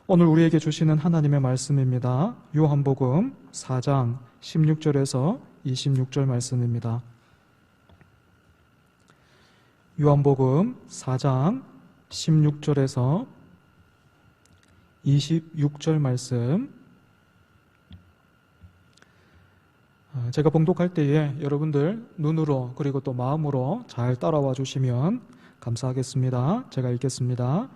오늘 우리에게 주시는 하나님의 말씀입니다. 요한복음 4장 16절에서 26절 말씀입니다. 요한복음 4장 16절에서 26절 말씀, 제가 봉독할 때에 여러분들 눈으로 그리고 또 마음으로 잘 따라와 주시면 감사하겠습니다. 제가 읽겠습니다.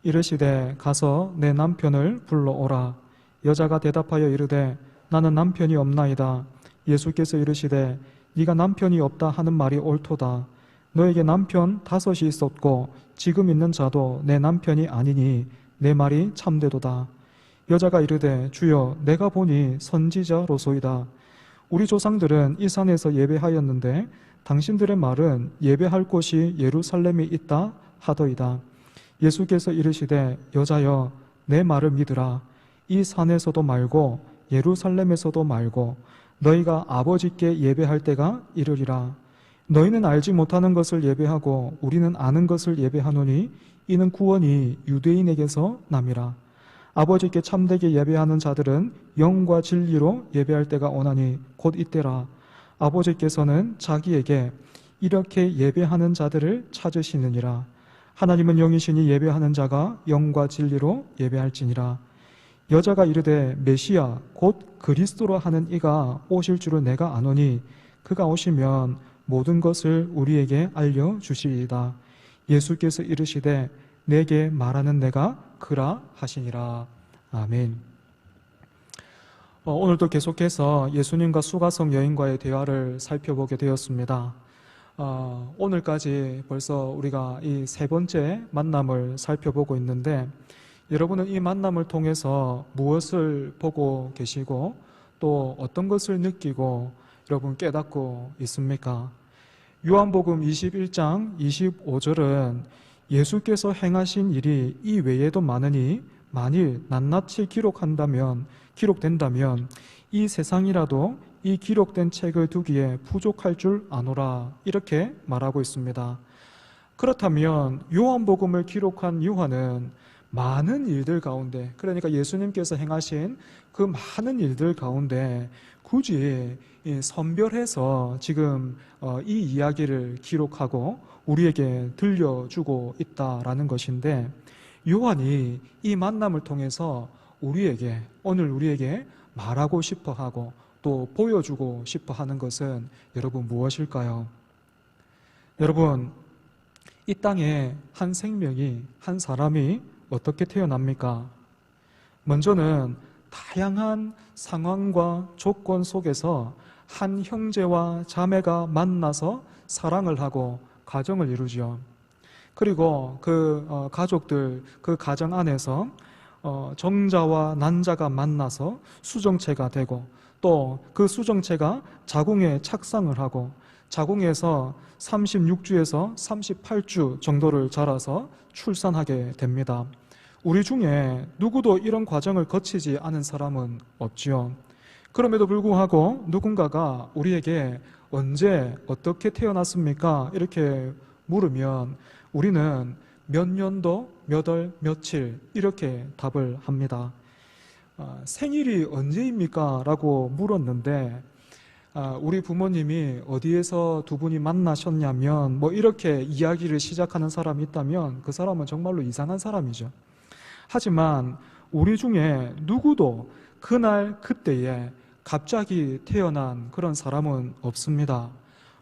이르시되 가서 내 남편을 불러오라. 여자가 대답하여 이르되 나는 남편이 없나이다. 예수께서 이르시되 네가 남편이 없다 하는 말이 옳도다. 너에게 남편 5이 있었고 지금 있는 자도 내 남편이 아니니 내 말이 참되도다. 여자가 이르되 주여 내가 보니 선지자로소이다. 우리 조상들은 이 산에서 예배하였는데 당신들의 말은 예배할 곳이 예루살렘에 있다 하더이다. 예수께서 이르시되 여자여 내 말을 믿으라. 이 산에서도 말고 예루살렘에서도 말고 너희가 아버지께 예배할 때가 이르리라. 너희는 알지 못하는 것을 예배하고 우리는 아는 것을 예배하노니 이는 구원이 유대인에게서 남이라. 아버지께 참되게 예배하는 자들은 영과 진리로 예배할 때가 오나니 곧 이때라. 아버지께서는 자기에게 이렇게 예배하는 자들을 찾으시느니라. 하나님은 영이시니 예배하는 자가 영과 진리로 예배할지니라. 여자가 이르되 메시아 곧 그리스도라 하는 이가 오실 줄을 내가 아노니 그가 오시면 모든 것을 우리에게 알려주시리이다. 예수께서 이르시되 내게 말하는 내가 그라 하시니라. 아멘. 오늘도 계속해서 예수님과 수가성 여인과의 대화를 살펴보게 되었습니다. 오늘까지 벌써 우리가 이 3번째 만남을 살펴보고 있는데 여러분은 이 만남을 통해서 무엇을 보고 계시고 또 어떤 것을 느끼고 여러분 깨닫고 있습니까? 요한복음 21장 25절은 예수께서 행하신 일이 이 외에도 많으니 만일 낱낱이 기록된다면 이 세상이라도 이 기록된 책을 두기에 부족할 줄 아노라 이렇게 말하고 있습니다. 그렇다면 요한복음을 기록한 요한은 많은 일들 가운데, 그러니까 예수님께서 행하신 그 많은 일들 가운데 굳이 선별해서 지금 이 이야기를 기록하고 우리에게 들려주고 있다라는 것인데, 요한이 이 만남을 통해서 오늘 우리에게 말하고 싶어 하고 또 보여주고 싶어 하는 것은 여러분 무엇일까요? 여러분, 이 땅에 한 생명이, 한 사람이 어떻게 태어납니까? 먼저는 다양한 상황과 조건 속에서 한 형제와 자매가 만나서 사랑을 하고 가정을 이루죠. 그리고 그 가족들, 그 가정 안에서 정자와 난자가 만나서 수정체가 되고 또 그 수정체가 자궁에 착상을 하고 자궁에서 36주에서 38주 정도를 자라서 출산하게 됩니다. 우리 중에 누구도 이런 과정을 거치지 않은 사람은 없지요. 그럼에도 불구하고 누군가가 우리에게 언제 어떻게 태어났습니까? 이렇게 물으면 우리는 몇 년도, 몇 월, 며칠 이렇게 답을 합니다. 생일이 언제입니까? 라고 물었는데 우리 부모님이 어디에서 두 분이 만나셨냐면 뭐 이렇게 이야기를 시작하는 사람이 있다면 그 사람은 정말로 이상한 사람이죠. 하지만 우리 중에 누구도 그날 그때에 갑자기 태어난 그런 사람은 없습니다.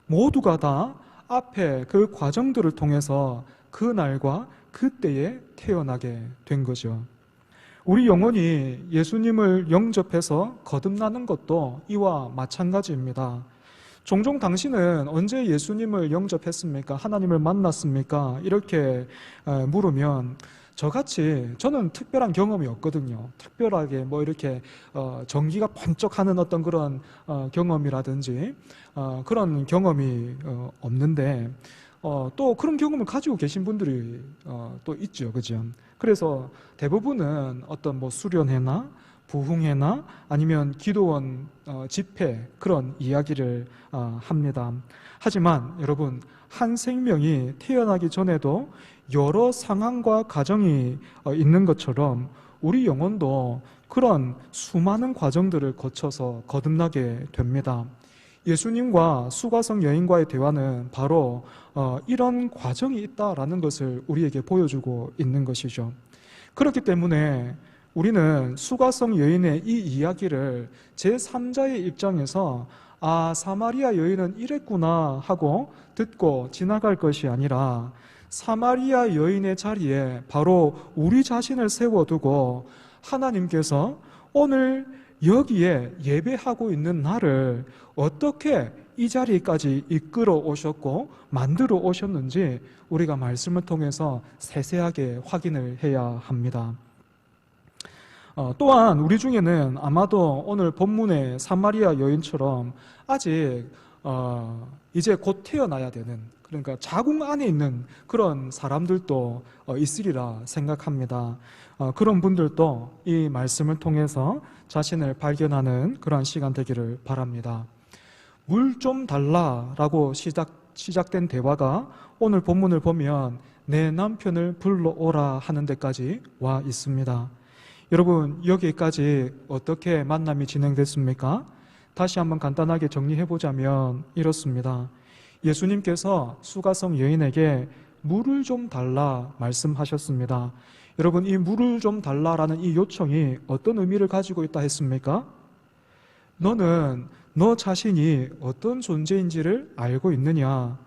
모두가 다 앞에 그 과정들을 통해서 그날과 그때에 태어나게 된 거죠. 우리 영혼이 예수님을 영접해서 거듭나는 것도 이와 마찬가지입니다. 종종 당신은 언제 예수님을 영접했습니까? 하나님을 만났습니까? 이렇게 물으면 저는 특별한 경험이 없거든요. 특별하게 뭐 이렇게 전기가 번쩍하는 어떤 그런 경험이라든지 그런 경험이 없는데 또 그런 경험을 가지고 계신 분들이 또 있죠, 그죠? 그래서 대부분은 어떤 뭐 수련회나 부흥회나 아니면 기도원 집회 그런 이야기를 합니다. 하지만 여러분, 한 생명이 태어나기 전에도 여러 상황과 가정이 있는 것처럼 우리 영혼도 그런 수많은 과정들을 거쳐서 거듭나게 됩니다. 예수님과 수가성 여인과의 대화는 바로 이런 과정이 있다라는 것을 우리에게 보여주고 있는 것이죠. 그렇기 때문에 우리는 수가성 여인의 이 이야기를 제3자의 입장에서 사마리아 여인은 이랬구나 하고 듣고 지나갈 것이 아니라 사마리아 여인의 자리에 바로 우리 자신을 세워두고 하나님께서 오늘 여기에 예배하고 있는 나를 어떻게 이 자리까지 이끌어 오셨고 만들어 오셨는지 우리가 말씀을 통해서 세세하게 확인을 해야 합니다. 또한 우리 중에는 아마도 오늘 본문의 사마리아 여인처럼 아직 이제 곧 태어나야 되는, 그러니까 자궁 안에 있는 그런 사람들도 있으리라 생각합니다. 그런 분들도 이 말씀을 통해서 자신을 발견하는 그러한 시간 되기를 바랍니다. 물 좀 달라라고 시작된 대화가 오늘 본문을 보면 내 남편을 불러오라 하는 데까지 와 있습니다. 여러분, 여기까지 어떻게 만남이 진행됐습니까? 다시 한번 간단하게 정리해보자면 이렇습니다. 예수님께서 수가성 여인에게 물을 좀 달라 말씀하셨습니다. 여러분, 이 물을 좀 달라라는 이 요청이 어떤 의미를 가지고 있다 했습니까? 너는 너 자신이 어떤 존재인지를 알고 있느냐?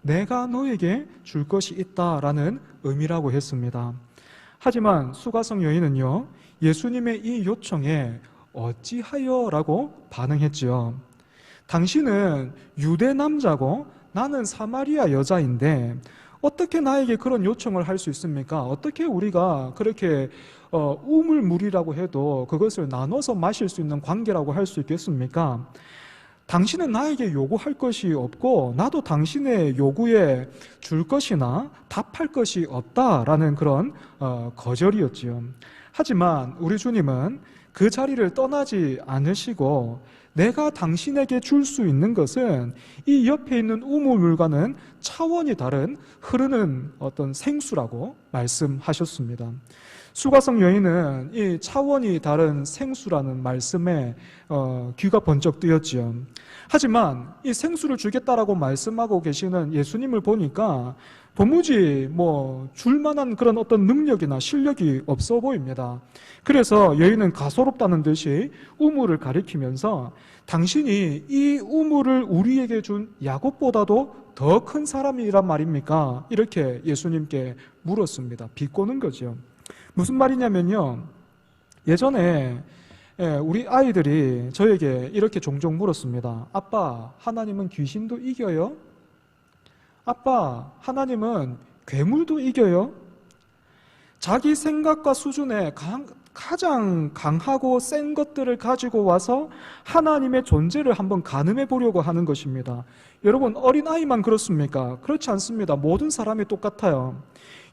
내가 너에게 줄 것이 있다라는 의미라고 했습니다. 하지만 수가성 여인은요, 예수님의 이 요청에 어찌하여? 라고 반응했지요. 당신은 유대 남자고 나는 사마리아 여자인데 어떻게 나에게 그런 요청을 할 수 있습니까? 어떻게 우리가 그렇게 우물물이라고 해도 그것을 나눠서 마실 수 있는 관계라고 할 수 있겠습니까? 당신은 나에게 요구할 것이 없고 나도 당신의 요구에 줄 것이나 답할 것이 없다라는 그런 거절이었지요. 하지만 우리 주님은 그 자리를 떠나지 않으시고 내가 당신에게 줄 수 있는 것은 이 옆에 있는 우물물과는 차원이 다른 흐르는 어떤 생수라고 말씀하셨습니다. 수가성 여인은 이 차원이 다른 생수라는 말씀에 귀가 번쩍 뜨였지요. 하지만 이 생수를 주겠다라고 말씀하고 계시는 예수님을 보니까 도무지 줄만한 그런 어떤 능력이나 실력이 없어 보입니다. 그래서 여인은 가소롭다는 듯이 우물을 가리키면서 당신이 이 우물을 우리에게 준 야곱보다도 더 큰 사람이란 말입니까? 이렇게 예수님께 물었습니다. 비꼬는 거죠. 무슨 말이냐면요, 예전에 우리 아이들이 저에게 이렇게 종종 물었습니다. 아빠, 하나님은 귀신도 이겨요? 아빠, 하나님은 괴물도 이겨요? 자기 생각과 수준에 가장 강하고 센 것들을 가지고 와서 하나님의 존재를 한번 가늠해 보려고 하는 것입니다. 여러분, 어린아이만 그렇습니까? 그렇지 않습니다. 모든 사람이 똑같아요.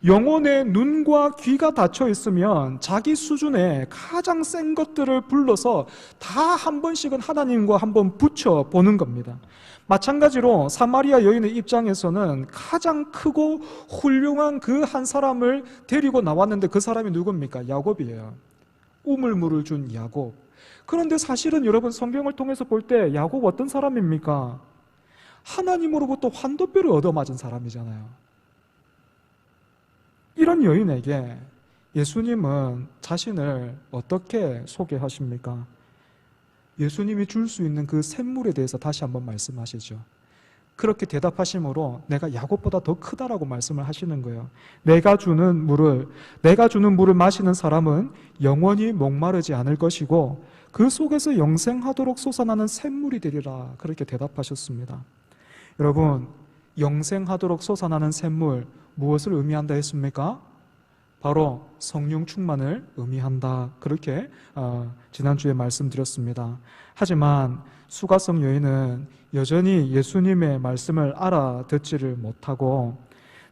영혼의 눈과 귀가 닫혀 있으면 자기 수준에 가장 센 것들을 불러서 다 한 번씩은 하나님과 한번 붙여 보는 겁니다. 마찬가지로 사마리아 여인의 입장에서는 가장 크고 훌륭한 그 한 사람을 데리고 나왔는데 그 사람이 누굽니까? 야곱이에요. 우물물을 준 야곱. 그런데 사실은 여러분, 성경을 통해서 볼 때 야곱 어떤 사람입니까? 하나님으로부터 환도뼈를 얻어맞은 사람이잖아요. 이런 여인에게 예수님은 자신을 어떻게 소개하십니까? 예수님이 줄 수 있는 그 샘물에 대해서 다시 한번 말씀하시죠. 그렇게 대답하심으로 내가 야곱보다 더 크다라고 말씀을 하시는 거예요. 내가 주는 물을 마시는 사람은 영원히 목마르지 않을 것이고 그 속에서 영생하도록 솟아나는 샘물이 되리라. 그렇게 대답하셨습니다. 여러분, 영생하도록 솟아나는 샘물, 무엇을 의미한다 했습니까? 바로 성령 충만을 의미한다. 그렇게 지난주에 말씀드렸습니다. 하지만 수가성 여인은 여전히 예수님의 말씀을 알아듣지를 못하고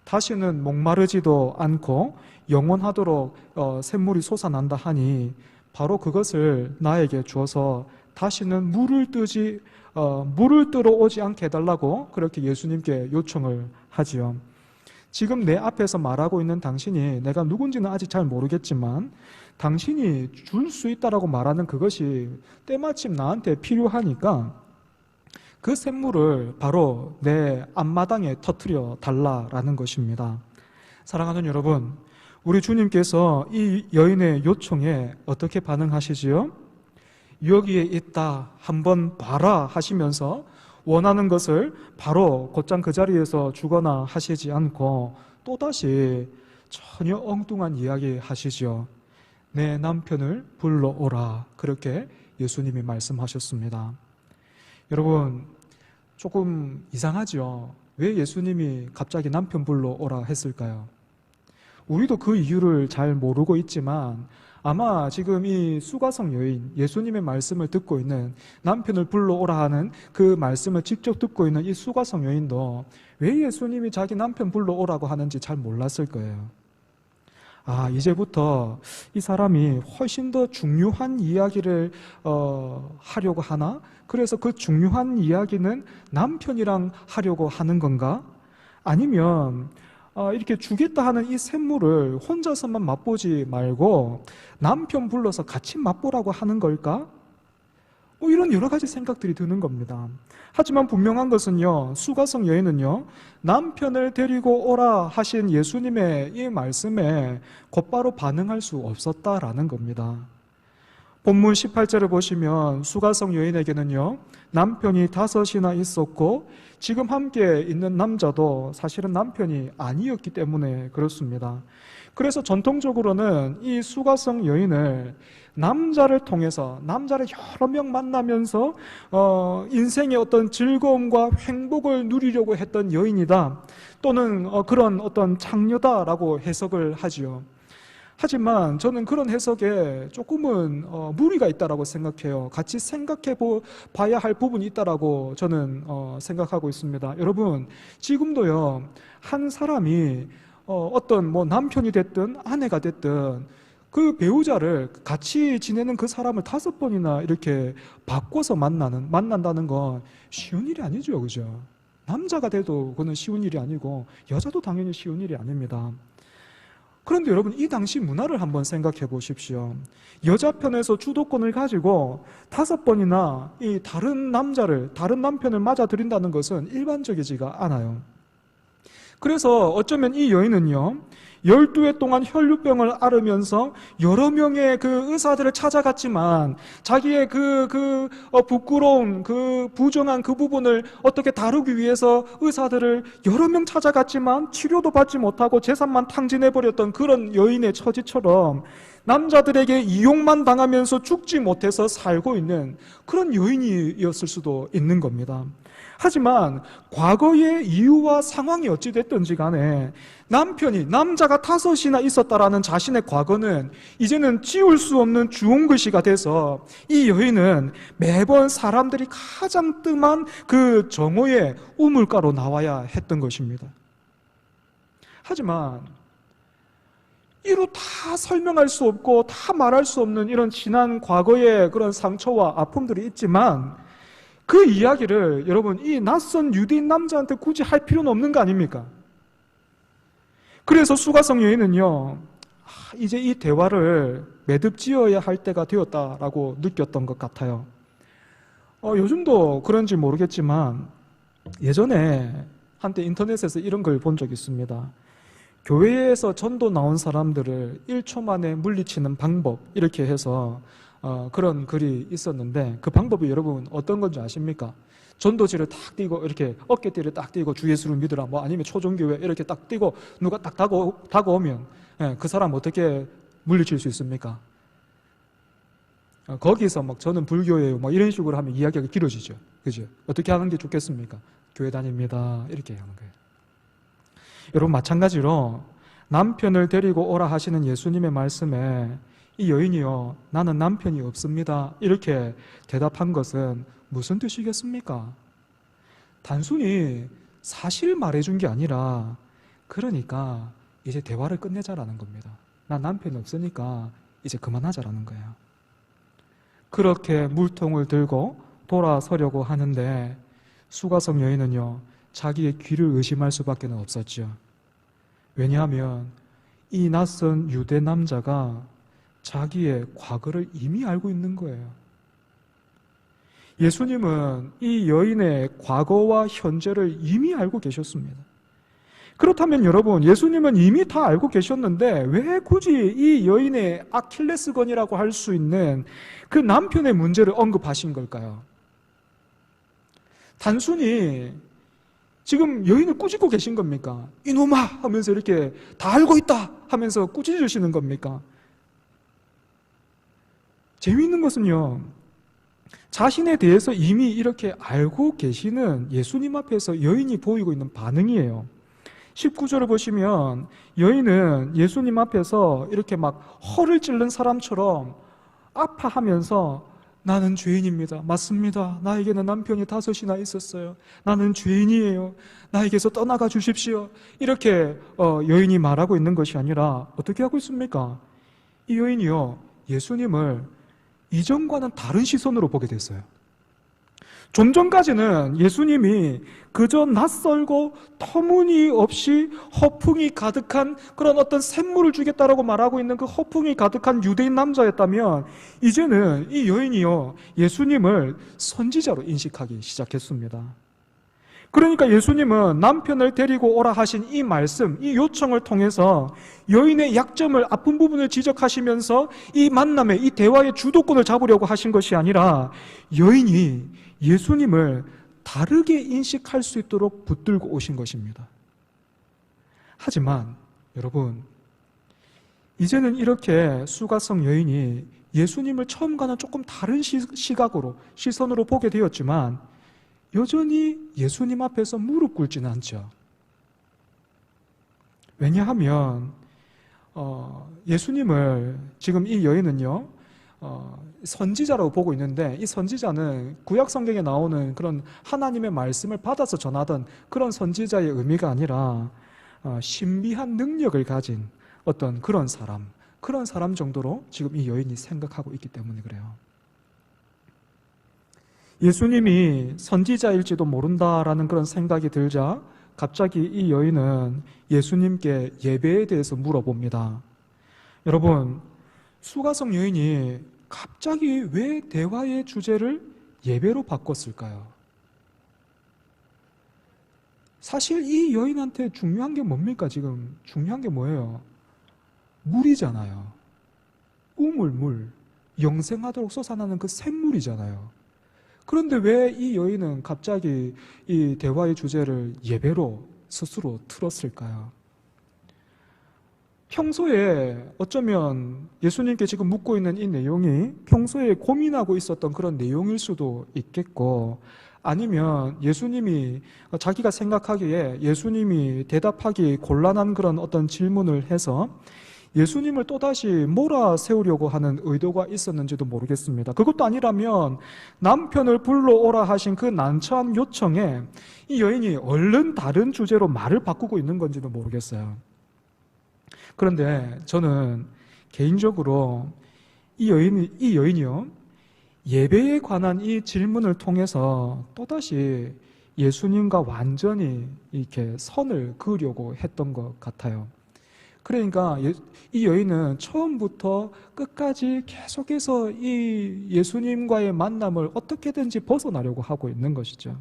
다시는 목마르지도 않고 영원하도록 샘물이 솟아난다 하니 바로 그것을 나에게 주어서 다시는 물을 뜨러 오지 않게 해달라고 그렇게 예수님께 요청을 하지요. 지금 내 앞에서 말하고 있는 당신이 내가 누군지는 아직 잘 모르겠지만 당신이 줄 수 있다라고 말하는 그것이 때마침 나한테 필요하니까 그 샘물을 바로 내 앞마당에 터뜨려 달라라는 것입니다. 사랑하는 여러분, 우리 주님께서 이 여인의 요청에 어떻게 반응하시지요? 여기에 있다, 한번 봐라 하시면서 원하는 것을 바로 곧장 그 자리에서 주거나 하시지 않고 또다시 전혀 엉뚱한 이야기 하시죠. 내 남편을 불러오라. 그렇게 예수님이 말씀하셨습니다. 여러분, 조금 이상하죠? 왜 예수님이 갑자기 남편 불러오라 했을까요? 우리도 그 이유를 잘 모르고 있지만 아마 지금 이 수가성 여인, 예수님의 말씀을 듣고 있는, 남편을 불러오라 하는 그 말씀을 직접 듣고 있는 이 수가성 여인도 왜 예수님이 자기 남편 불러오라고 하는지 잘 몰랐을 거예요. 아, 이제부터 이 사람이 훨씬 더 중요한 이야기를 하려고 하나? 그래서 그 중요한 이야기는 남편이랑 하려고 하는 건가? 아니면 이렇게 주겠다 하는 이 샘물을 혼자서만 맛보지 말고 남편 불러서 같이 맛보라고 하는 걸까? 이런 여러 가지 생각들이 드는 겁니다. 하지만 분명한 것은요, 수가성 여인은요, 남편을 데리고 오라 하신 예수님의 이 말씀에 곧바로 반응할 수 없었다라는 겁니다. 본문 18절을 보시면 수가성 여인에게는요, 남편이 5이나 있었고 지금 함께 있는 남자도 사실은 남편이 아니었기 때문에 그렇습니다. 그래서 전통적으로는 이 수가성 여인을 남자를 통해서, 남자를 여러 명 만나면서 인생의 어떤 즐거움과 행복을 누리려고 했던 여인이다, 또는 그런 어떤 창녀다라고 해석을 하지요. 하지만 저는 그런 해석에 조금은 무리가 있다라고 생각해요. 같이 생각해 봐야 할 부분이 있다라고 저는 생각하고 있습니다. 여러분, 지금도요, 한 사람이 어떤 남편이 됐든 아내가 됐든 그 배우자를, 같이 지내는 그 사람을 5번이나 이렇게 바꿔서 만난다는 건 쉬운 일이 아니죠, 그죠? 남자가 돼도 그거는 쉬운 일이 아니고 여자도 당연히 쉬운 일이 아닙니다. 그런데 여러분, 이 당시 문화를 한번 생각해 보십시오. 여자 편에서 주도권을 가지고 5번이나 이 다른 남편을 맞아들인다는 것은 일반적이지가 않아요. 그래서 어쩌면 이 여인은요, 12해 동안 혈류병을 앓으면서 여러 명의 그 의사들을 찾아갔지만 자기의 부끄러운, 부정한 그 부분을 어떻게 다루기 위해서 의사들을 여러 명 찾아갔지만 치료도 받지 못하고 재산만 탕진해버렸던 그런 여인의 처지처럼 남자들에게 이용만 당하면서 죽지 못해서 살고 있는 그런 여인이었을 수도 있는 겁니다. 하지만 과거의 이유와 상황이 어찌 됐든지 간에 남자가 5이나 있었다라는 자신의 과거는 이제는 지울 수 없는 주홍글씨가 돼서 이 여인은 매번 사람들이 가장 뜸한 그 정오의 우물가로 나와야 했던 것입니다. 하지만 이루 다 설명할 수 없고 다 말할 수 없는 이런 지난 과거의 그런 상처와 아픔들이 있지만 그 이야기를 여러분, 이 낯선 유대인 남자한테 굳이 할 필요는 없는 거 아닙니까? 그래서 수가성 여인은요, 이제 이 대화를 매듭지어야 할 때가 되었다라고 느꼈던 것 같아요. 요즘도 그런지 모르겠지만 예전에 한때 인터넷에서 이런 걸 본 적이 있습니다. 교회에서 전도 나온 사람들을 1초 만에 물리치는 방법, 이렇게 해서 그런 글이 있었는데, 그 방법이 여러분 어떤 건지 아십니까? 전도지를 딱 띄고 이렇게 어깨띠를 딱 띄고 주 예수를 믿으라, 아니면 초종교회 이렇게 딱 띄고 누가 딱 다가오면 그 사람 어떻게 물리칠 수 있습니까? 거기서 저는 불교예요 이런 식으로 하면 이야기가 길어지죠, 그죠? 어떻게 하는 게 좋겠습니까? 교회 다닙니다 이렇게 하는 거예요. 여러분, 마찬가지로 남편을 데리고 오라 하시는 예수님의 말씀에 이 여인이요, 나는 남편이 없습니다 이렇게 대답한 것은 무슨 뜻이겠습니까? 단순히 사실 말해준 게 아니라, 그러니까 이제 대화를 끝내자라는 겁니다. 난 남편이 없으니까 이제 그만하자라는 거예요. 그렇게 물통을 들고 돌아서려고 하는데 수가성 여인은요, 자기의 귀를 의심할 수밖에 없었죠. 왜냐하면 이 낯선 유대 남자가 자기의 과거를 이미 알고 있는 거예요. 예수님은 이 여인의 과거와 현재를 이미 알고 계셨습니다. 그렇다면 여러분, 예수님은 이미 다 알고 계셨는데 왜 굳이 이 여인의 아킬레스건이라고 할 수 있는 그 남편의 문제를 언급하신 걸까요? 단순히 지금 여인을 꾸짖고 계신 겁니까? 이놈아 하면서 이렇게 다 알고 있다 하면서 꾸짖으시는 겁니까? 재미있는 것은요, 자신에 대해서 이미 이렇게 알고 계시는 예수님 앞에서 여인이 보이고 있는 반응이에요. 19절을 보시면 여인은 예수님 앞에서 이렇게 막 허를 찔른 사람처럼 아파하면서 나는 죄인입니다. 맞습니다. 나에게는 남편이 5이나 있었어요. 나는 죄인이에요. 나에게서 떠나가 주십시오. 이렇게 여인이 말하고 있는 것이 아니라 어떻게 하고 있습니까? 이 여인이요, 예수님을 이전과는 다른 시선으로 보게 됐어요. 좀 전까지는 예수님이 그저 낯설고 터무니없이 허풍이 가득한 그런 어떤 샘물을 주겠다라고 말하고 있는 그 허풍이 가득한 유대인 남자였다면, 이제는 이 여인이요, 예수님을 선지자로 인식하기 시작했습니다. 그러니까 예수님은 남편을 데리고 오라 하신 이 말씀, 이 요청을 통해서 여인의 약점을, 아픈 부분을 지적하시면서 이 만남의, 이 대화의 주도권을 잡으려고 하신 것이 아니라 여인이 예수님을 다르게 인식할 수 있도록 붙들고 오신 것입니다. 하지만 여러분, 이제는 이렇게 수가성 여인이 예수님을 처음과는 조금 다른 시각으로, 시선으로 보게 되었지만 여전히 예수님 앞에서 무릎 꿇지는 않죠. 왜냐하면 예수님을 지금 이 여인은요, 선지자라고 보고 있는데, 이 선지자는 구약 성경에 나오는 그런 하나님의 말씀을 받아서 전하던 그런 선지자의 의미가 아니라 신비한 능력을 가진 어떤 그런 사람 정도로 지금 이 여인이 생각하고 있기 때문에 그래요. 예수님이 선지자일지도 모른다라는 그런 생각이 들자 갑자기 이 여인은 예수님께 예배에 대해서 물어봅니다. 여러분, 수가성 여인이 갑자기 왜 대화의 주제를 예배로 바꿨을까요? 사실 이 여인한테 중요한 게 뭡니까? 지금 중요한 게 뭐예요? 물이잖아요. 우물, 영생하도록 솟아나는 그 샘물이잖아요. 그런데 왜 이 여인은 갑자기 이 대화의 주제를 예배로 스스로 틀었을까요? 평소에 어쩌면 예수님께 지금 묻고 있는 이 내용이 평소에 고민하고 있었던 그런 내용일 수도 있겠고, 아니면 예수님이 자기가 생각하기에 예수님이 대답하기 곤란한 그런 어떤 질문을 해서 예수님을 또다시 몰아세우려고 하는 의도가 있었는지도 모르겠습니다. 그것도 아니라면 남편을 불러오라 하신 그 난처한 요청에 이 여인이 얼른 다른 주제로 말을 바꾸고 있는 건지도 모르겠어요. 그런데 저는 개인적으로 이 여인이요, 예배에 관한 이 질문을 통해서 또다시 예수님과 완전히 이렇게 선을 그으려고 했던 것 같아요. 그러니까 이 여인은 처음부터 끝까지 계속해서 이 예수님과의 만남을 어떻게든지 벗어나려고 하고 있는 것이죠.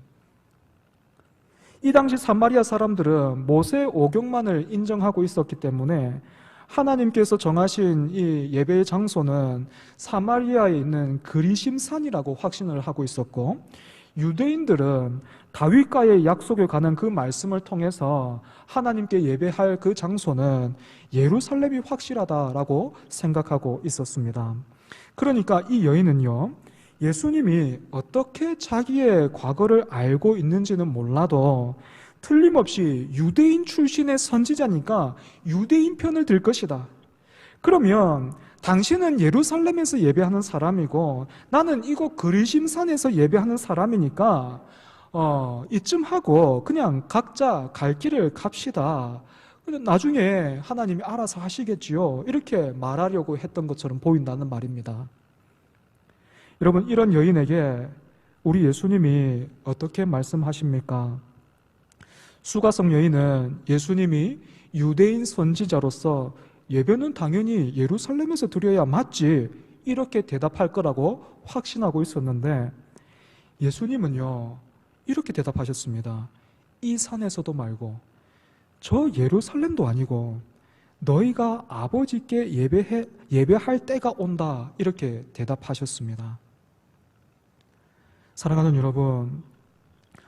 이 당시 사마리아 사람들은 모세 오경만을 인정하고 있었기 때문에 하나님께서 정하신 이 예배의 장소는 사마리아에 있는 그리심산이라고 확신을 하고 있었고, 유대인들은 다윗과의 약속에 관한 그 말씀을 통해서 하나님께 예배할 그 장소는 예루살렘이 확실하다라고 생각하고 있었습니다. 그러니까 이 여인은요, 예수님이 어떻게 자기의 과거를 알고 있는지는 몰라도 틀림없이 유대인 출신의 선지자니까 유대인 편을 들 것이다. 그러면 당신은 예루살렘에서 예배하는 사람이고 나는 이곳 그리심산에서 예배하는 사람이니까 이쯤 하고 그냥 각자 갈 길을 갑시다. 나중에 하나님이 알아서 하시겠지요. 이렇게 말하려고 했던 것처럼 보인다는 말입니다. 여러분, 이런 여인에게 우리 예수님이 어떻게 말씀하십니까? 수가성 여인은 예수님이 유대인 선지자로서 예배는 당연히 예루살렘에서 드려야 맞지, 이렇게 대답할 거라고 확신하고 있었는데 예수님은요, 이렇게 대답하셨습니다. 이 산에서도 말고 저 예루살렘도 아니고 너희가 아버지께 예배할 때가 온다, 이렇게 대답하셨습니다. 사랑하는 여러분,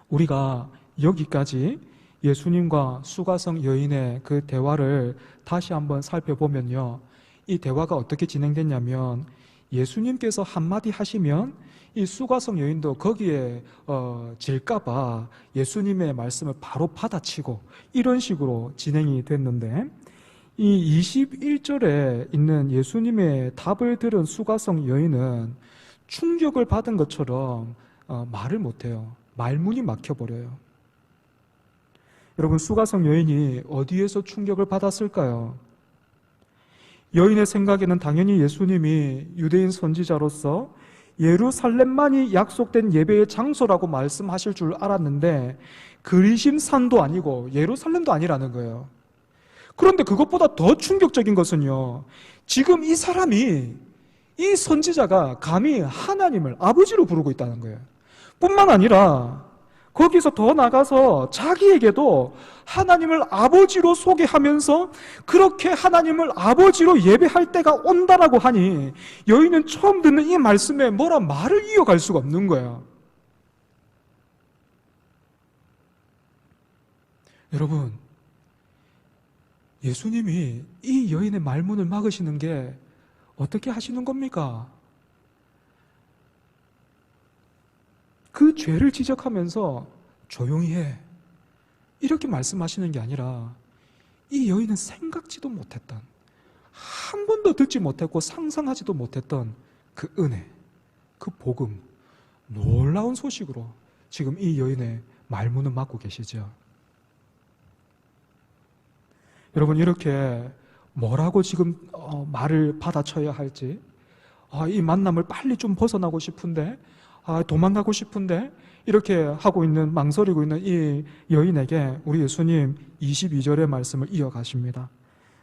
우리가 여기까지 예수님과 수가성 여인의 그 대화를 다시 한번 살펴보면요, 이 대화가 어떻게 진행됐냐면 예수님께서 한마디 하시면 이 수가성 여인도 거기에 질까봐 예수님의 말씀을 바로 받아치고 이런 식으로 진행이 됐는데, 이 21절에 있는 예수님의 답을 들은 수가성 여인은 충격을 받은 것처럼 말을 못해요. 말문이 막혀버려요. 여러분, 수가성 여인이 어디에서 충격을 받았을까요? 여인의 생각에는 당연히 예수님이 유대인 선지자로서 예루살렘만이 약속된 예배의 장소라고 말씀하실 줄 알았는데 그리심산도 아니고 예루살렘도 아니라는 거예요. 그런데 그것보다 더 충격적인 것은요, 지금 이 사람이, 이 선지자가 감히 하나님을 아버지로 부르고 있다는 거예요. 뿐만 아니라 거기서 더 나가서 자기에게도 하나님을 아버지로 소개하면서 그렇게 하나님을 아버지로 예배할 때가 온다라고 하니 여인은 처음 듣는 이 말씀에 뭐라 말을 이어갈 수가 없는 거야. 여러분, 예수님이 이 여인의 말문을 막으시는 게 어떻게 하시는 겁니까? 그 죄를 지적하면서 조용히 해, 이렇게 말씀하시는 게 아니라 이 여인은 생각지도 못했던, 한 번도 듣지 못했고 상상하지도 못했던 그 은혜, 그 복음, 놀라운 소식으로 지금 이 여인의 말문을 막고 계시죠. 여러분, 이렇게 뭐라고 지금 말을 받아쳐야 할지, 이 만남을 빨리 좀 벗어나고 싶은데, 도망가고 싶은데, 이렇게 하고 있는, 망설이고 있는 이 여인에게 우리 예수님 22절의 말씀을 이어가십니다.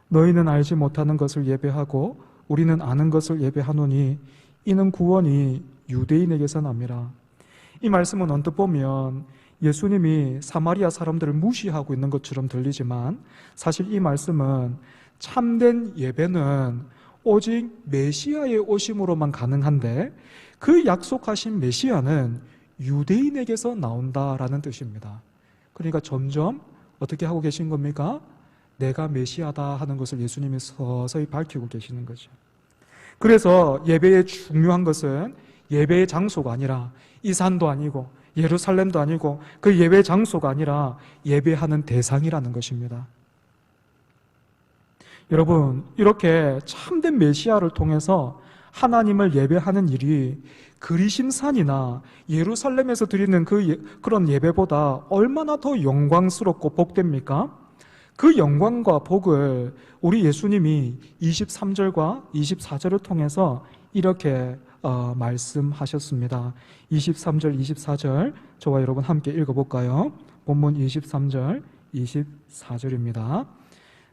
너희는 알지 못하는 것을 예배하고 우리는 아는 것을 예배하노니 이는 구원이 유대인에게서 납니다. 이 말씀은 언뜻 보면 예수님이 사마리아 사람들을 무시하고 있는 것처럼 들리지만 사실 이 말씀은 참된 예배는 오직 메시아의 오심으로만 가능한데 그 약속하신 메시아는 유대인에게서 나온다라는 뜻입니다. 그러니까 점점 어떻게 하고 계신 겁니까? 내가 메시아다 하는 것을 예수님이 서서히 밝히고 계시는 거죠. 그래서 예배의 중요한 것은 예배의 장소가 아니라 이 산도 아니고 예루살렘도 아니고 그 예배 장소가 아니라 예배하는 대상이라는 것입니다. 여러분, 이렇게 참된 메시아를 통해서 하나님을 예배하는 일이 그리심산이나 예루살렘에서 드리는 그런 예배보다 얼마나 더 영광스럽고 복됩니까? 그 영광과 복을 우리 예수님이 23절과 24절을 통해서 이렇게 말씀하셨습니다. 23절, 24절 저와 여러분 함께 읽어볼까요? 본문 23절, 24절입니다.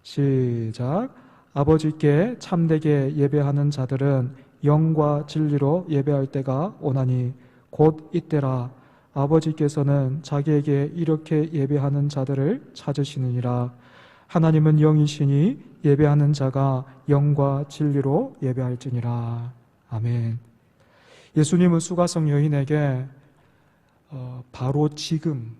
시작. 아버지께 참되게 예배하는 자들은 영과 진리로 예배할 때가 오나니 곧 이때라. 아버지께서는 자기에게 이렇게 예배하는 자들을 찾으시느니라. 하나님은 영이시니 예배하는 자가 영과 진리로 예배할지니라. 아멘. 예수님은 수가성 여인에게 바로 지금,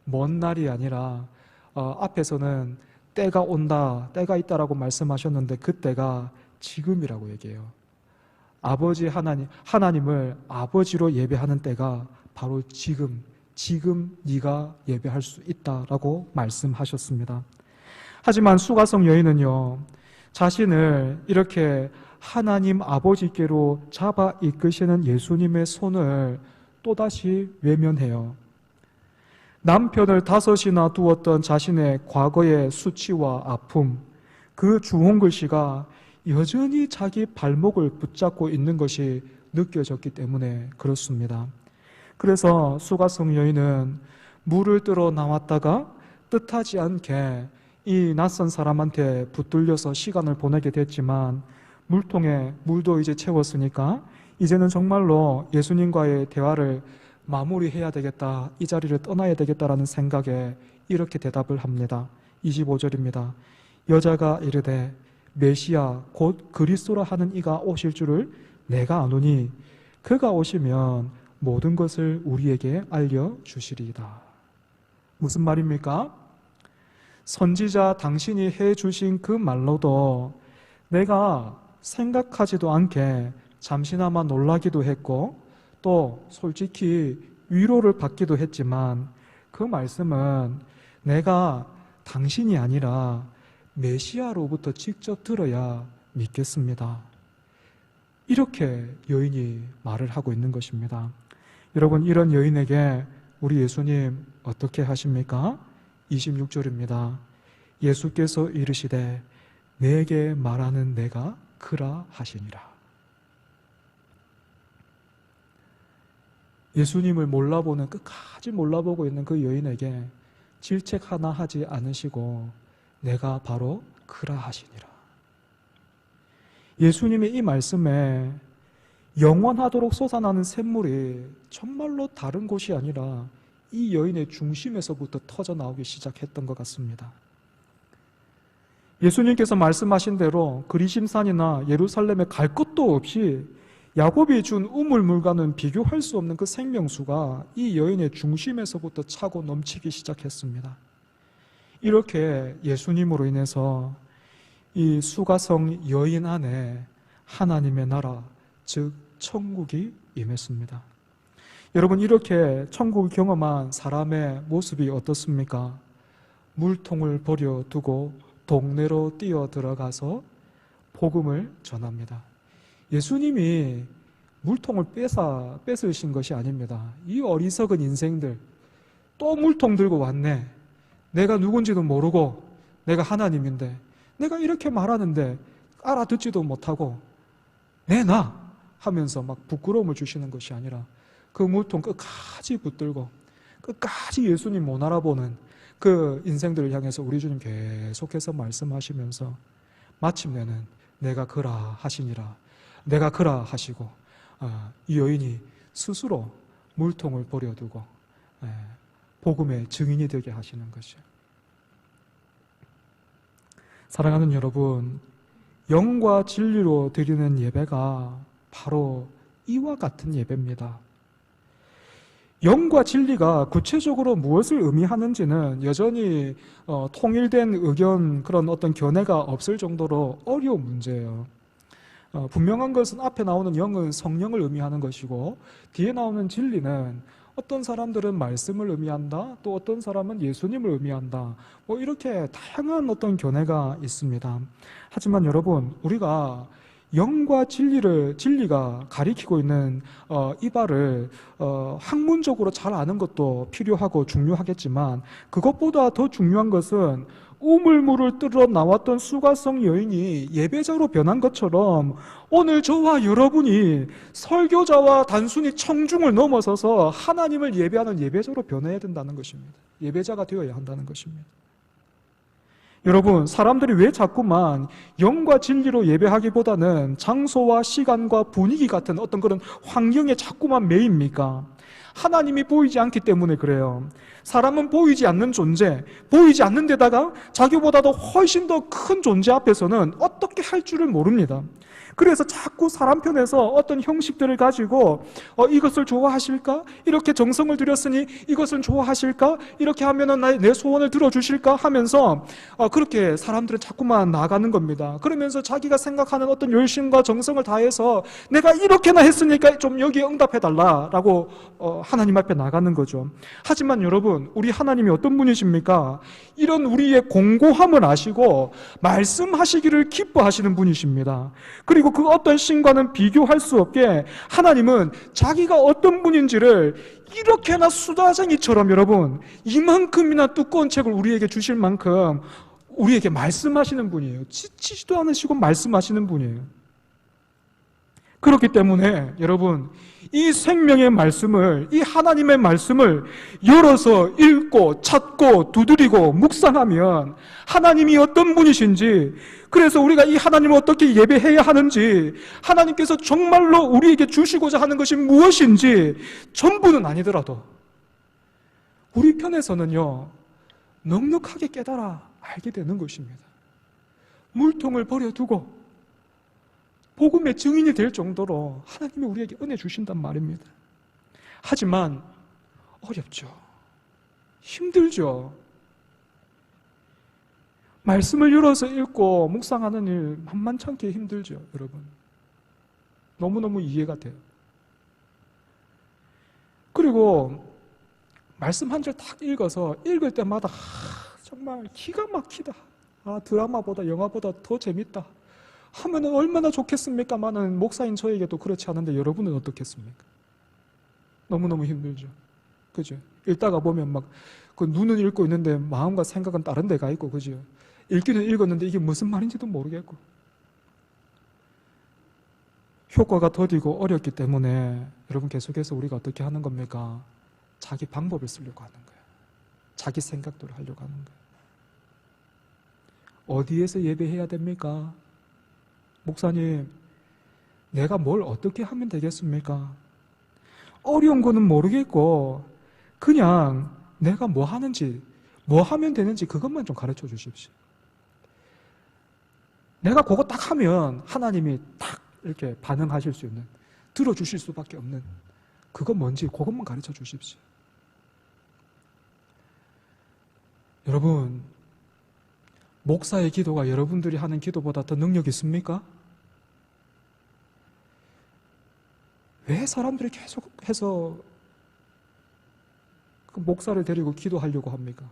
먼 날이 아니라 앞에서는 때가 온다, 때가 있다라고 말씀하셨는데 그 때가 지금이라고 얘기해요. 아버지 하나님을 아버지로 예배하는 때가 바로 지금 네가 예배할 수 있다라고 말씀하셨습니다. 하지만 수가성 여인은요, 자신을 이렇게 하나님 아버지께로 잡아 이끄시는 예수님의 손을 또다시 외면해요. 남편을 5이나 두었던 자신의 과거의 수치와 아픔, 그 주홍글씨가 여전히 자기 발목을 붙잡고 있는 것이 느껴졌기 때문에 그렇습니다. 그래서 수가성 여인은 물을 뜨러 나왔다가 뜻하지 않게 이 낯선 사람한테 붙들려서 시간을 보내게 됐지만 물통에 물도 이제 채웠으니까 이제는 정말로 예수님과의 대화를 마무리해야 되겠다, 이 자리를 떠나야 되겠다라는 생각에 이렇게 대답을 합니다. 25절입니다. 여자가 이르되 메시아 곧 그리스도라 하는 이가 오실 줄을 내가 아노니 그가 오시면 모든 것을 우리에게 알려주시리이다. 무슨 말입니까? 선지자 당신이 해주신 그 말로도 내가 생각하지도 않게 잠시나마 놀라기도 했고 또 솔직히 위로를 받기도 했지만 그 말씀은 내가 당신이 아니라 메시아로부터 직접 들어야 믿겠습니다. 이렇게 여인이 말을 하고 있는 것입니다. 여러분, 이런 여인에게 우리 예수님 어떻게 하십니까? 26절입니다. 예수께서 이르시되 내게 말하는 내가 그라 하시니라. 예수님을 몰라보는, 끝까지 몰라보고 있는 그 여인에게 질책 하나 하지 않으시고 내가 바로 그라 하시니라. 예수님의 이 말씀에 영원하도록 솟아나는 샘물이 정말로 다른 곳이 아니라 이 여인의 중심에서부터 터져 나오기 시작했던 것 같습니다. 예수님께서 말씀하신 대로 그리심산이나 예루살렘에 갈 것도 없이 야곱이 준 우물물과는 비교할 수 없는 그 생명수가 이 여인의 중심에서부터 차고 넘치기 시작했습니다. 이렇게 예수님으로 인해서 이 수가성 여인 안에 하나님의 나라, 즉 천국이 임했습니다. 여러분, 이렇게 천국을 경험한 사람의 모습이 어떻습니까? 물통을 버려두고 동네로 뛰어 들어가서 복음을 전합니다. 예수님이 물통을 뺏으신 것이 아닙니다. 이 어리석은 인생들, 또 물통 들고 왔네. 내가 누군지도 모르고 내가 하나님인데 내가 이렇게 말하는데 알아듣지도 못하고 내놔 하면서 막 부끄러움을 주시는 것이 아니라 그 물통 끝까지 붙들고 끝까지 예수님 못 알아보는 그 인생들을 향해서 우리 주님 계속해서 말씀하시면서 마침내는 내가 그라 하시니라, 내가 그라 하시고 이 여인이 스스로 물통을 버려두고 복음의 증인이 되게 하시는 것이죠. 사랑하는 여러분, 영과 진리로 드리는 예배가 바로 이와 같은 예배입니다. 영과 진리가 구체적으로 무엇을 의미하는지는 여전히 통일된 의견, 그런 어떤 견해가 없을 정도로 어려운 문제예요. 분명한 것은 앞에 나오는 영은 성령을 의미하는 것이고 뒤에 나오는 진리는 어떤 사람들은 말씀을 의미한다, 또 어떤 사람은 예수님을 의미한다, 뭐 이렇게 다양한 어떤 견해가 있습니다. 하지만 여러분, 우리가 영과 진리가 가리키고 있는 이 바를 학문적으로 잘 아는 것도 필요하고 중요하겠지만 그것보다 더 중요한 것은 우물물을 뚫어 나왔던 수가성 여인이 예배자로 변한 것처럼 오늘 저와 여러분이 설교자와 단순히 청중을 넘어서서 하나님을 예배하는 예배자로 변해야 된다는 것입니다. 예배자가 되어야 한다는 것입니다. 여러분, 사람들이 왜 자꾸만 영과 진리로 예배하기보다는 장소와 시간과 분위기 같은 어떤 그런 환경에 자꾸만 매입니까? 하나님이 보이지 않기 때문에 그래요. 사람은 보이지 않는 존재, 보이지 않는 데다가 자기보다도 훨씬 더 큰 존재 앞에서는 어떻게 할 줄을 모릅니다. 그래서 자꾸 사람 편에서 어떤 형식들을 가지고 이것을 좋아하실까? 이렇게 정성을 들였으니 이것은 좋아하실까? 이렇게 하면은 내 소원을 들어주실까? 하면서 그렇게 사람들은 자꾸만 나가는 겁니다. 그러면서 자기가 생각하는 어떤 열심과 정성을 다해서 내가 이렇게나 했으니까 좀 여기에 응답해달라라고 하나님 앞에 나가는 거죠. 하지만 여러분, 우리 하나님이 어떤 분이십니까? 이런 우리의 공고함을 아시고 말씀하시기를 기뻐하시는 분이십니다. 그리고 그 어떤 신과는 비교할 수 없게 하나님은 자기가 어떤 분인지를 이렇게나 수다쟁이처럼 여러분 이만큼이나 두꺼운 책을 우리에게 주실 만큼 우리에게 말씀하시는 분이에요. 지치지도 않으시고 말씀하시는 분이에요. 그렇기 때문에 여러분, 이 생명의 말씀을, 이 하나님의 말씀을 열어서 읽고 찾고 두드리고 묵상하면 하나님이 어떤 분이신지, 그래서 우리가 이 하나님을 어떻게 예배해야 하는지, 하나님께서 정말로 우리에게 주시고자 하는 것이 무엇인지 전부는 아니더라도 우리 편에서는요, 넉넉하게 깨달아 알게 되는 것입니다. 물통을 버려두고 복음의 증인이 될 정도로 하나님이 우리에게 은혜 주신단 말입니다. 하지만 어렵죠. 힘들죠. 말씀을 열어서 읽고 묵상하는 일 만만찮게 힘들죠, 여러분. 너무너무 이해가 돼요. 그리고 말씀 한 절 딱 읽어서 읽을 때마다 정말 기가 막히다. 드라마보다 영화보다 더 재밌다 하면은 얼마나 좋겠습니까마는 목사인 저에게도 그렇지 않은데 여러분은 어떻겠습니까? 너무너무 힘들죠. 그죠? 읽다가 보면 막 그 눈은 읽고 있는데 마음과 생각은 다른 데가 있고, 그죠? 읽기는 읽었는데 이게 무슨 말인지도 모르겠고, 효과가 더디고 어렵기 때문에 여러분, 계속해서 우리가 어떻게 하는 겁니까? 자기 방법을 쓰려고 하는 거예요. 자기 생각대로 하려고 하는 거예요. 어디에서 예배해야 됩니까? 목사님, 내가 뭘 어떻게 하면 되겠습니까? 어려운 거는 모르겠고 그냥 내가 뭐 하는지, 뭐 하면 되는지 그것만 좀 가르쳐 주십시오. 내가 그거 딱 하면 하나님이 딱 이렇게 반응하실 수 있는, 들어주실 수밖에 없는, 그거 뭔지 그것만 가르쳐 주십시오. 여러분, 목사의 기도가 여러분들이 하는 기도보다 더 능력 있습니까? 왜 사람들이 계속해서 그 목사를 데리고 기도하려고 합니까?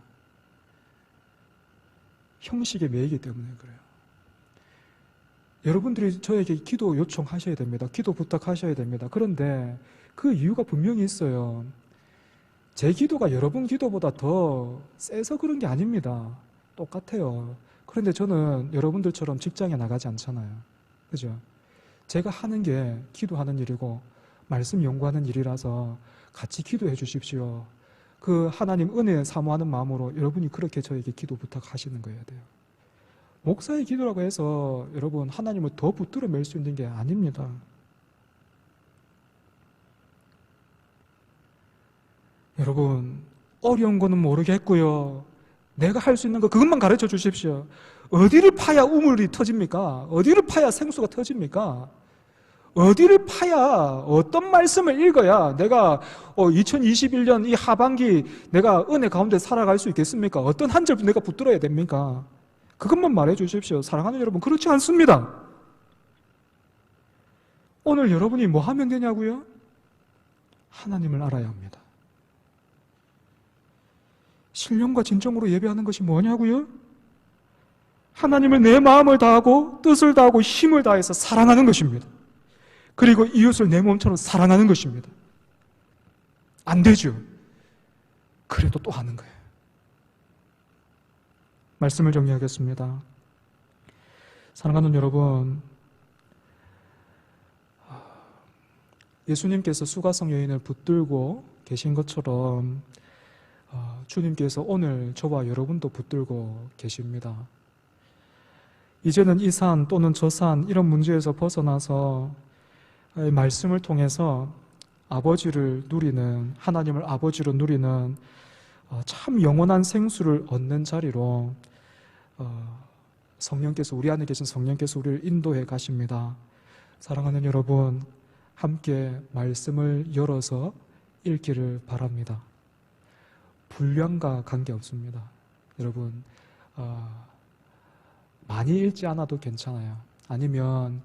형식에 매이기 때문에 그래요. 여러분들이 저에게 기도 요청하셔야 됩니다. 기도 부탁하셔야 됩니다. 그런데 그 이유가 분명히 있어요. 제 기도가 여러분 기도보다 더 세서 그런 게 아닙니다. 똑같아요. 그런데 저는 여러분들처럼 직장에 나가지 않잖아요. 그죠? 제가 하는 게 기도하는 일이고 말씀 연구하는 일이라서 같이 기도해 주십시오. 그 하나님 은혜 사모하는 마음으로 여러분이 그렇게 저에게 기도 부탁하시는 거여야 돼요. 목사의 기도라고 해서 여러분 하나님을 더 붙들어 맬 수 있는 게 아닙니다. 여러분, 어려운 거는 모르겠고요. 내가 할 수 있는 거 그것만 가르쳐 주십시오. 어디를 파야 우물이 터집니까? 어디를 파야 생수가 터집니까? 어디를 파야, 어떤 말씀을 읽어야 내가 2021년 이 하반기 내가 은혜 가운데 살아갈 수 있겠습니까? 어떤 한 절 내가 붙들어야 됩니까? 그것만 말해 주십시오. 사랑하는 여러분, 그렇지 않습니다. 오늘 여러분이 뭐 하면 되냐고요? 하나님을 알아야 합니다. 신령과 진정으로 예배하는 것이 뭐냐고요? 하나님을 내 마음을 다하고 뜻을 다하고 힘을 다해서 사랑하는 것입니다. 그리고 이웃을 내 몸처럼 사랑하는 것입니다. 안 되죠. 그래도 또 하는 거예요. 말씀을 정리하겠습니다. 사랑하는 여러분, 예수님께서 수가성 여인을 붙들고 계신 것처럼 주님께서 오늘 저와 여러분도 붙들고 계십니다. 이제는 이 산 또는 저 산 이런 문제에서 벗어나서 말씀을 통해서 아버지를 누리는, 하나님을 아버지로 누리는 참 영원한 생수를 얻는 자리로 성령께서, 우리 안에 계신 성령께서 우리를 인도해 가십니다. 사랑하는 여러분, 함께 말씀을 열어서 읽기를 바랍니다. 분량과 관계없습니다. 여러분, 많이 읽지 않아도 괜찮아요. 아니면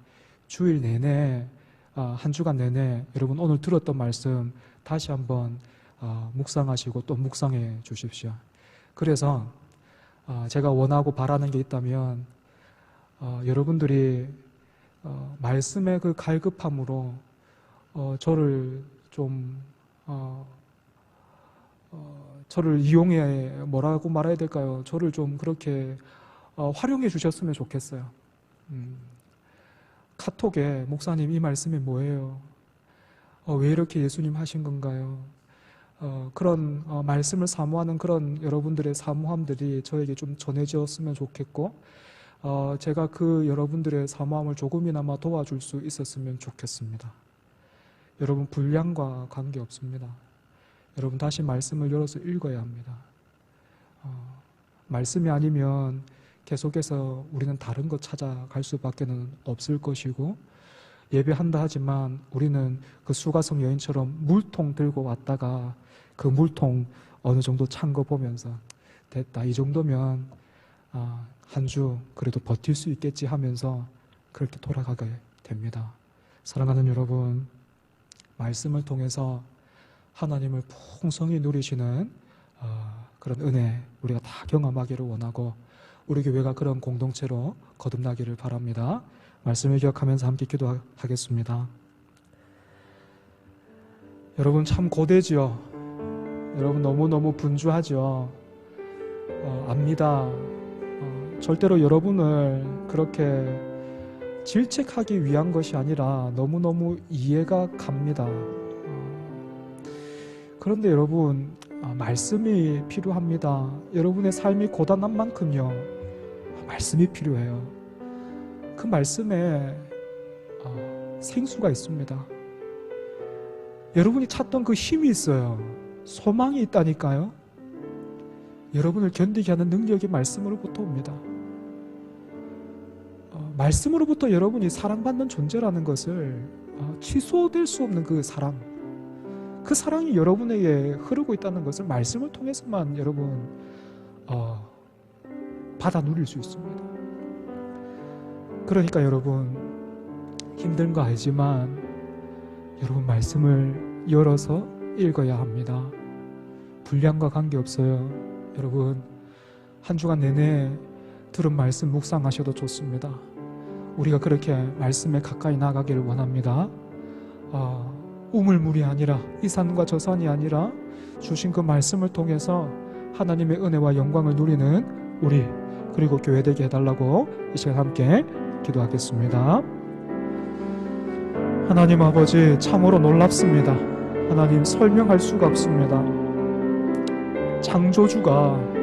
주일 내내, 한 주간 내내 여러분 오늘 들었던 말씀 다시 한번 묵상하시고 또 묵상해 주십시오. 그래서 제가 원하고 바라는 게 있다면 여러분들이 말씀의 그 갈급함으로 저를 좀 저를 이용해, 뭐라고 말해야 될까요? 저를 좀 그렇게 활용해 주셨으면 좋겠어요. 카톡에 목사님 이 말씀이 뭐예요? 왜 이렇게 예수님 하신 건가요? 그런 말씀을 사모하는 그런 여러분들의 사모함들이 저에게 좀 전해졌으면 좋겠고 제가 그 여러분들의 사모함을 조금이나마 도와줄 수 있었으면 좋겠습니다. 여러분 분량과 관계없습니다. 여러분 다시 말씀을 열어서 읽어야 합니다. 말씀이 아니면 계속해서 우리는 다른 것 찾아갈 수밖에 없을 것이고 예배한다 하지만 우리는 그 수가성 여인처럼 물통 들고 왔다가 그 물통 어느 정도 찬 거 보면서 됐다 이 정도면 한 주 그래도 버틸 수 있겠지 하면서 그렇게 돌아가게 됩니다. 사랑하는 여러분, 말씀을 통해서 하나님을 풍성히 누리시는 그런 은혜 우리가 다 경험하기를 원하고 우리 교회가 그런 공동체로 거듭나기를 바랍니다. 말씀을 기억하면서 함께 기도하겠습니다. 여러분 참 고되지요. 여러분 너무너무 분주하죠. 압니다. 절대로 여러분을 그렇게 질책하기 위한 것이 아니라 너무너무 이해가 갑니다. 그런데 여러분 말씀이 필요합니다. 여러분의 삶이 고단한 만큼요 말씀이 필요해요. 그 말씀에 생수가 있습니다. 여러분이 찾던 그 힘이 있어요. 소망이 있다니까요. 여러분을 견디게 하는 능력이 말씀으로부터 옵니다. 말씀으로부터 여러분이 사랑받는 존재라는 것을 취소될 수 없는 그 사랑이 여러분에게 흐르고 있다는 것을 말씀을 통해서만 여러분 받아 누릴 수 있습니다. 그러니까 여러분 힘든 거 알지만 여러분 말씀을 열어서 읽어야 합니다. 분량과 관계없어요. 여러분 한 주간 내내 들은 말씀 묵상하셔도 좋습니다. 우리가 그렇게 말씀에 가까이 나가기를 원합니다. 우물물이 아니라 이 산과 저 산이 아니라 주신 그 말씀을 통해서 하나님의 은혜와 영광을 누리는 우리 그리고 교회 되게 해달라고 이 시간 함께 기도하겠습니다. 하나님 아버지 참으로 놀랍습니다. 하나님 설명할 수가 없습니다. 창조주가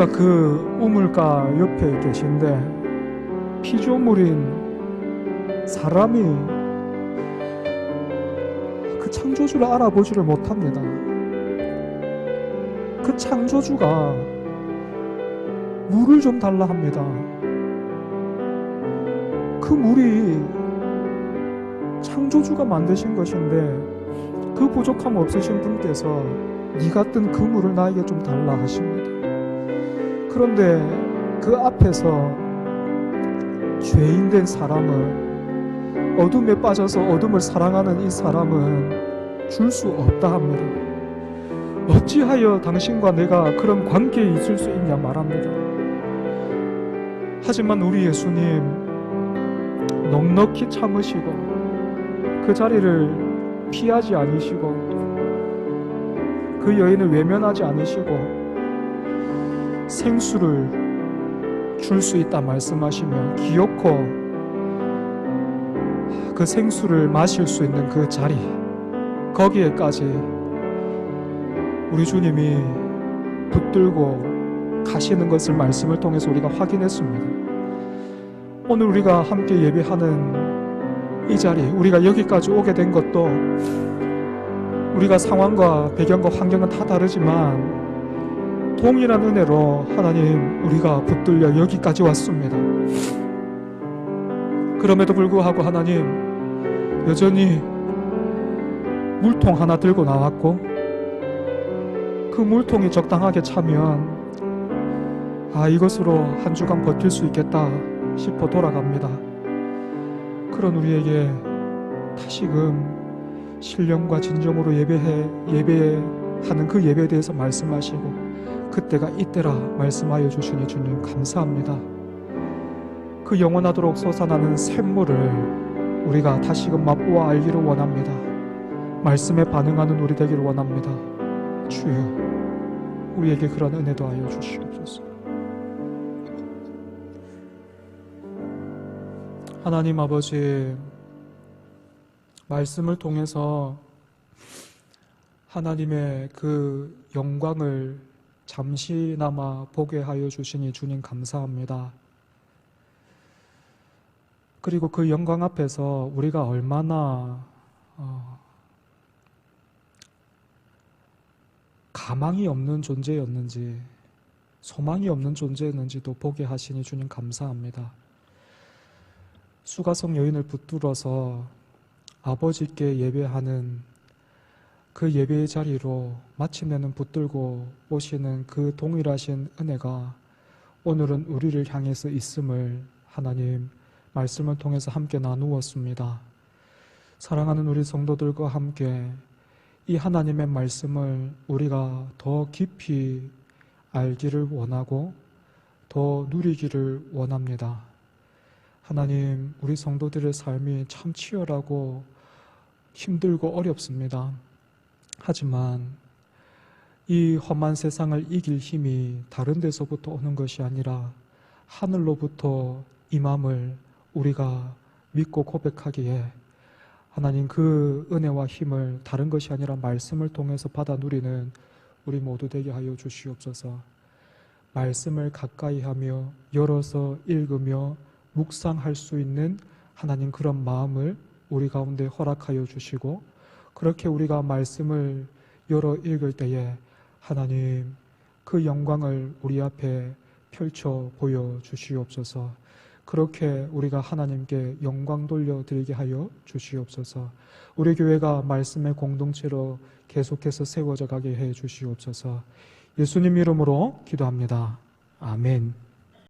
그 우물가 옆에 계신데 피조물인 사람이 그 창조주를 알아보지를 못합니다. 그 창조주가 물을 좀 달라 합니다. 그 물이 창조주가 만드신 것인데 그 부족함 없으신 분께서 네가 뜬 그 물을 나에게 좀 달라 하십니다. 그런데 그 앞에서 죄인된 사람을 어둠에 빠져서 어둠을 사랑하는 이 사람은 줄 수 없다 합니다. 어찌하여 당신과 내가 그런 관계에 있을 수 있냐 말합니다. 하지만 우리 예수님 넉넉히 참으시고 그 자리를 피하지 않으시고 그 여인을 외면하지 않으시고 생수를 줄 수 있다 말씀하시며 기어코 그 생수를 마실 수 있는 그 자리 거기에까지 우리 주님이 붙들고 가시는 것을 말씀을 통해서 우리가 확인했습니다. 오늘 우리가 함께 예배하는 이 자리 우리가 여기까지 오게 된 것도 우리가 상황과 배경과 환경은 다 다르지만 동일한 은혜로 하나님 우리가 붙들려 여기까지 왔습니다. 그럼에도 불구하고 하나님 여전히 물통 하나 들고 나왔고 그 물통이 적당하게 차면 이것으로 한 주간 버틸 수 있겠다 싶어 돌아갑니다. 그런 우리에게 다시금 신령과 진정으로 예배하는 그 예배에 대해서 말씀하시고 그때가 이때라 말씀하여 주시니 주님 감사합니다. 그 영원하도록 솟아나는 샘물을 우리가 다시금 맛보아 알기를 원합니다. 말씀에 반응하는 우리 되기를 원합니다. 주여 우리에게 그런 은혜도 하여 주시옵소서. 하나님 아버지, 말씀을 통해서 하나님의 그 영광을 잠시나마 보게 하여 주시니 주님 감사합니다. 그리고 그 영광 앞에서 우리가 얼마나 가망이 없는 존재였는지, 소망이 없는 존재였는지도 보게 하시니 주님 감사합니다. 수가성 여인을 붙들어서 아버지께 예배하는 그 예배의 자리로 마침내는 붙들고 오시는 그 동일하신 은혜가 오늘은 우리를 향해서 있음을 하나님 말씀을 통해서 함께 나누었습니다. 사랑하는 우리 성도들과 함께 이 하나님의 말씀을 우리가 더 깊이 알기를 원하고 더 누리기를 원합니다. 하나님, 우리 성도들의 삶이 참 치열하고 힘들고 어렵습니다. 하지만 이 험한 세상을 이길 힘이 다른 데서부터 오는 것이 아니라 하늘로부터 임함을 우리가 믿고 고백하기에 하나님 그 은혜와 힘을 다른 것이 아니라 말씀을 통해서 받아 누리는 우리 모두 되게 하여 주시옵소서. 말씀을 가까이 하며 열어서 읽으며 묵상할 수 있는 하나님 그런 마음을 우리 가운데 허락하여 주시고, 그렇게 우리가 말씀을 열어 읽을 때에 하나님 그 영광을 우리 앞에 펼쳐 보여 주시옵소서. 그렇게 우리가 하나님께 영광 돌려드리게 하여 주시옵소서. 우리 교회가 말씀의 공동체로 계속해서 세워져 가게 해 주시옵소서. 예수님 이름으로 기도합니다. 아멘.